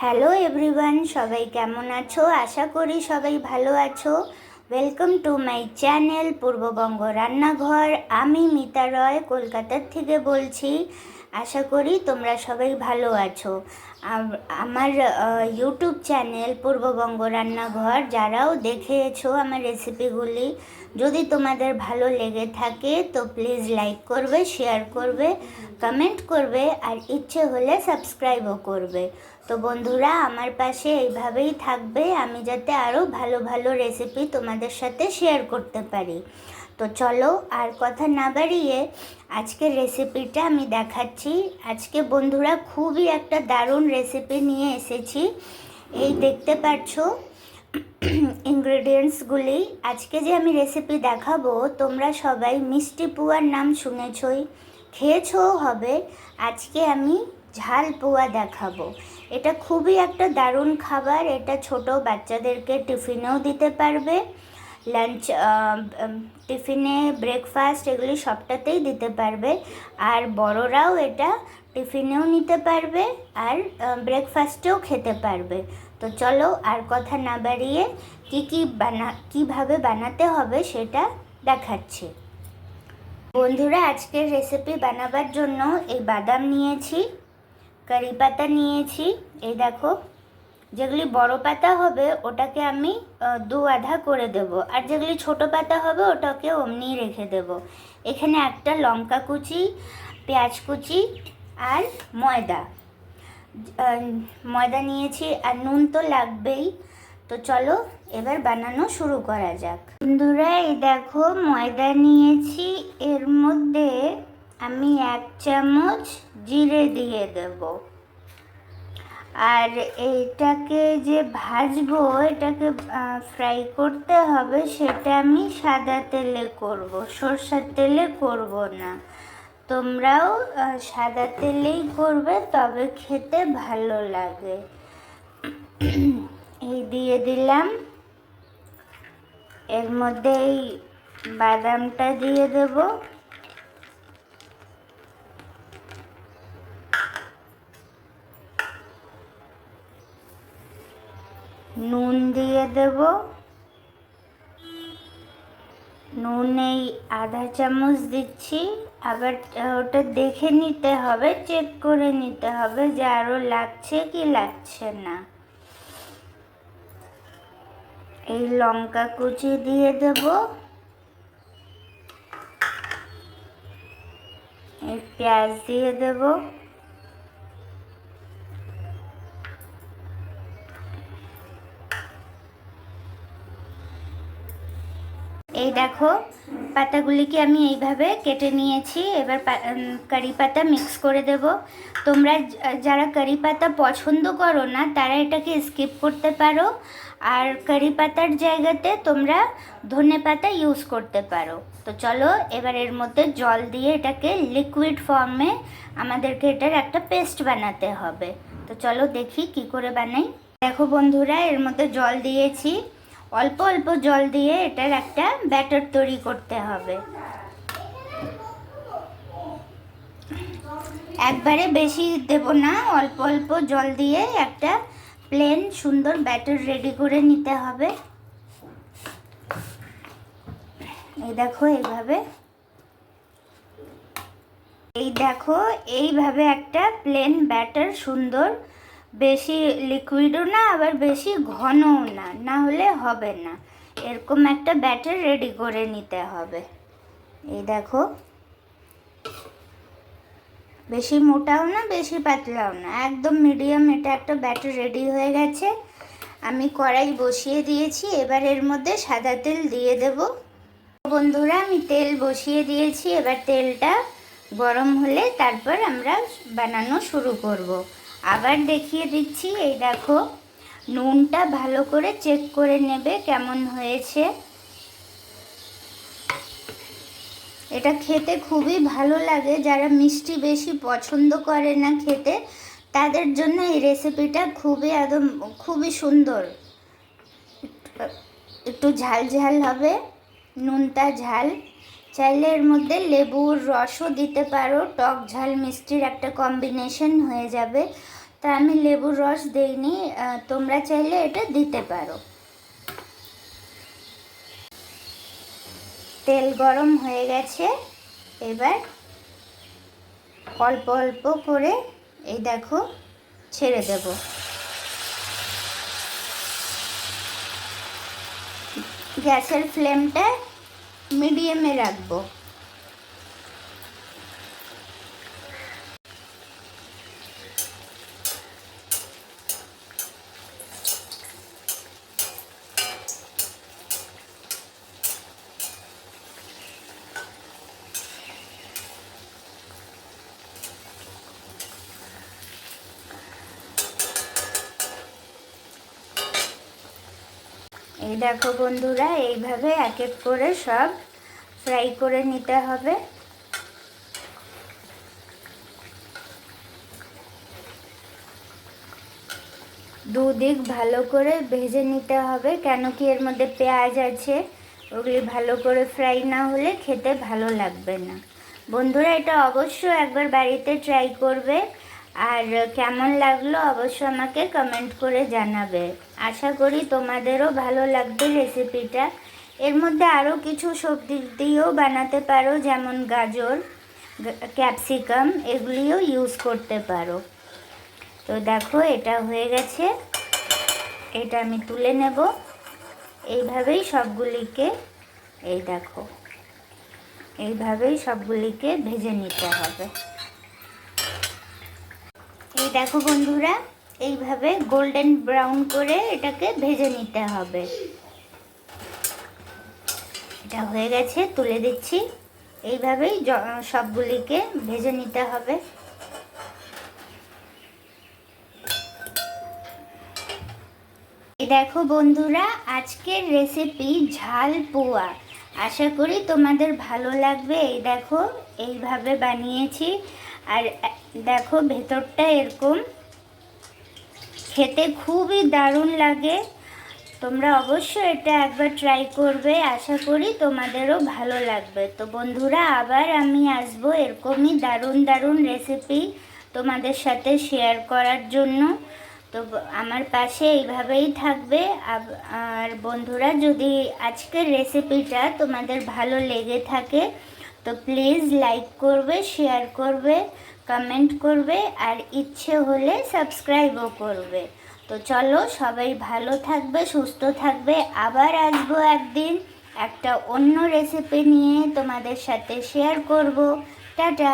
Hello everyone, সবাই কেমন আছো? আশা করি সবাই ভালো আছো। ওয়েলকাম টু মাই চ্যানেল পূর্ববঙ্গ রান্নাঘর। আমি মিতা রয় কলকাতার থেকে বলছি। আশা করি তোমরা সবাই ভালো আছো। আমার ইউটিউব চ্যানেল পূর্ববঙ্গ রান্নাঘর যারাও দেখেছো আমার রেসিপিগুলি, যদি তোমাদের ভালো লেগে থাকে তো প্লিজ লাইক করবে, শেয়ার করবে, কমেন্ট করবে আর ইচ্ছে হলে সাবস্ক্রাইবও করবে। তো বন্ধুরা, আমার পাশে এইভাবেই থাকবে, আমি যাতে আরও ভালো ভালো রেসিপি তোমাদের সাথে শেয়ার করতে পারি। তো চলো আর কথা না বাড়িয়ে আজকের রেসিপিটা আমি দেখাচ্ছি। আজকে বন্ধুরা খুবই একটা দারুণ রেসিপি নিয়ে এসেছি। এই দেখতে পাচ্ছ ইনগ্রেডিয়েন্টসগুলি। আজকে যে আমি রেসিপি দেখাবো, তোমরা সবাই মিষ্টি পোয়ার নাম শুনেছই, খেয়েছো হবে। আজকে আমি ঝাল পোয়া দেখাবো। এটা খুবই একটা দারুণ খাবার। এটা ছোট বাচ্চাদেরকে টিফিনেও দিতে পারবে, লাঞ্চ, টিফিনে, ব্রেকফাস্ট, এগুলি সবটাতেই দিতে পারবে। আর বড়রাও এটা টিফিনেও নিতে পারবে আর ব্রেকফাস্টেও খেতে পারবে। তো চলো আর কথা না বাড়িয়ে কীভাবে বানাতে হবে সেটা দেখাচ্ছি। বন্ধুরা, আজকের রেসিপি বানাবার জন্য এই বাদাম নিয়েছি, কারি পাতা নিয়েছি। এই দেখো, যেগুলি বড় পাতা হবে ওটাকে আমি দু আধা করে দেব, আর যেগুলি ছোট পাতা হবে ওটাকে অমনি রেখে দেব। এখানে একটা লঙ্কা কুচি, পেঁয়াজ কুচি আর ময়দা নিয়েছি, আর নুন তো লাগবেই। তো চলো এবার বানানো শুরু করা যাক। বন্ধুরা, এই দেখো ময়দা নিয়েছি, এর মধ্যে আমি 1 চামচ জিরে দিয়ে দেব। আর এইটাকে যে ভাজবো, এটাকে ফ্রাই করতে হবে, সেটা আমি সাদা তেলে করব, সরষের তেলে করব না। তোমরাও সাদা তেলেই করবে, তবে খেতে ভালো লাগে। এই দিয়ে দিলাম, এর মধ্যে এই বাদামটা দিয়ে দেব, নুন দিয়ে দেব। নুন এই আধা চামচ দিচ্ছি। আবার ওটা দেখে নিতে হবে, চেক করে নিতে হবে যে আরও লাগছে কি লাগছে না। এই লঙ্কা কুচি দিয়ে দেব, এই পেঁয়াজ দিয়ে দেব, এই দেখো পাতাগুলিকে আমি এইভাবে কেটে নিয়েছি। এবার কারি পাতা মিক্স করে দেব। তোমরা যারা কারি পাতা পছন্দ করো না তারা এটাকে স্কিপ করতে পারো, আর কারি পাতার জায়গাতে তোমরা ধনে পাতা ইউজ করতে পারো। তো চলো এবার এর মধ্যে জল দিয়ে এটাকে লিকুইড ফর্মে আমাদেরকে এটার একটা পেস্ট বানাতে হবে। তো চলো দেখি কি করে বানাই। দেখো বন্ধুরা, এর মধ্যে জল দিয়েছি, অল্প অল্প জল দিয়ে এটার একটা ব্যাটার তৈরি করতে হবে। একবারে বেশি দেব না, অল্প অল্প জল দিয়ে একটা প্লেন সুন্দর ব্যাটার রেডি করে নিতে হবে। এই দেখো এইভাবে একটা প্লেন ব্যাটার, সুন্দর, বেশি লিকুইডও না আবার বেশি ঘনও না, না হলে হবে না। এরকম একটা ব্যাটার রেডি করে নিতে হবে। এই দেখো, বেশি মোটাও না বেশি পাতলাও না, একদম মিডিয়াম এটা একটা ব্যাটার রেডি হয়ে গেছে। আমি কড়াই বসিয়ে দিয়েছি, এবার এর মধ্যে সাদা তেল দিয়ে দেব। বন্ধুরা, আমি তেল বসিয়ে দিয়েছি, এবার তেলটা গরম হলে তারপর আমরা বানানো শুরু করব। আবার দেখিয়ে দিচ্ছি, এই দেখো নুনটা ভালো করে চেক করে নেবে কেমন হয়েছে। এটা খেতে খুবই ভালো লাগে, যারা মিষ্টি বেশি পছন্দ করে না খেতে, তাদের জন্য এই রেসিপিটা খুবই সুন্দর। একটু ঝাল ঝাল হবে, নুনটা ঝাল। চাইলে এর মধ্যে লেবুর রসও দিতে পারো, টক ঝাল মিষ্টির একটা কম্বিনেশন হয়ে যাবে। তা আমি লেবুর রস দেইনি, তোমরা চাইলে এটা দিতে পারো। তেল গরম হয়ে গেছে, এবার অল্প অল্প করে এই দেখো ছেড়ে দেব। গ্যাসের ফ্লেমটা মিডিয়ামে রাখবো। এই দেখো বন্ধুরা, এইভাবে এক এক করে সব ফ্রাই করে নিতে হবে। দুদিক ভালো করে ভেজে নিতে হবে, কেন কি এর মধ্যে পেঁয়াজ আছে, ওগুলি ভালো করে ফ্রাই না হলে খেতে ভালো লাগবে না। বন্ধুরা, এটা অবশ্যই একবার বাড়িতে ট্রাই করবে, আর কেমন লাগলো অবশ্যই আমাকে কমেন্ট করে জানাবে। আশা করি তোমাদেরও ভালো লাগবে রেসিপিটা। এর মধ্যে আরও কিছু সবজি দিয়েও বানাতে পারো, যেমন গাজর, ক্যাপসিকাম, এগুলিও ইউজ করতে পারো। তো দেখো এটা হয়ে গেছে, এটা আমি তুলে নেব। এইভাবেই সবগুলিকে, এই দেখো এইভাবেই সবগুলিকে ভেজে নিতে হবে। এই দেখো বন্ধুরা, এইভাবে গোল্ডেন ব্রাউন করে এটাকে ভেজে নিতে হবে। এটা হয়ে গেছে, তুলে দিচ্ছি। এইভাবেই সবগুলিকে ভেজে নিতে হবে। এই দেখো বন্ধুরা, আজকের রেসিপি ঝাল পোয়া। আশা করি তোমাদের ভালো লাগবে। এই দেখো এইভাবে বানিয়েছি, আর দেখো ভেতরটা এরকম, খেতে খুবই দারুণ লাগে। তোমরা অবশ্যই এটা একবার ট্রাই করবে, আশা করি তোমাদেরও ভালো লাগবে। তো বন্ধুরা, আবার আমি আসবো এরকমই দারুণ দারুণ রেসিপি তোমাদের সাথে শেয়ার করার জন্য। তো আমার পাশে এইভাবেই থাকবে। আর বন্ধুরা, যদি আজকের রেসিপিটা তোমাদের ভালো লেগে থাকে তো প্লিজ লাইক করবে, শেয়ার করবে, কমেন্ট করবে, আর ইচ্ছে হলে সাবস্ক্রাইবও করবে। তো চলো, সবাই ভালো থাকবে, সুস্থ থাকবে। আবার আসবো একদিন একটা অন্য রেসিপি নিয়ে তোমাদের সাথে শেয়ার করব। টাটা।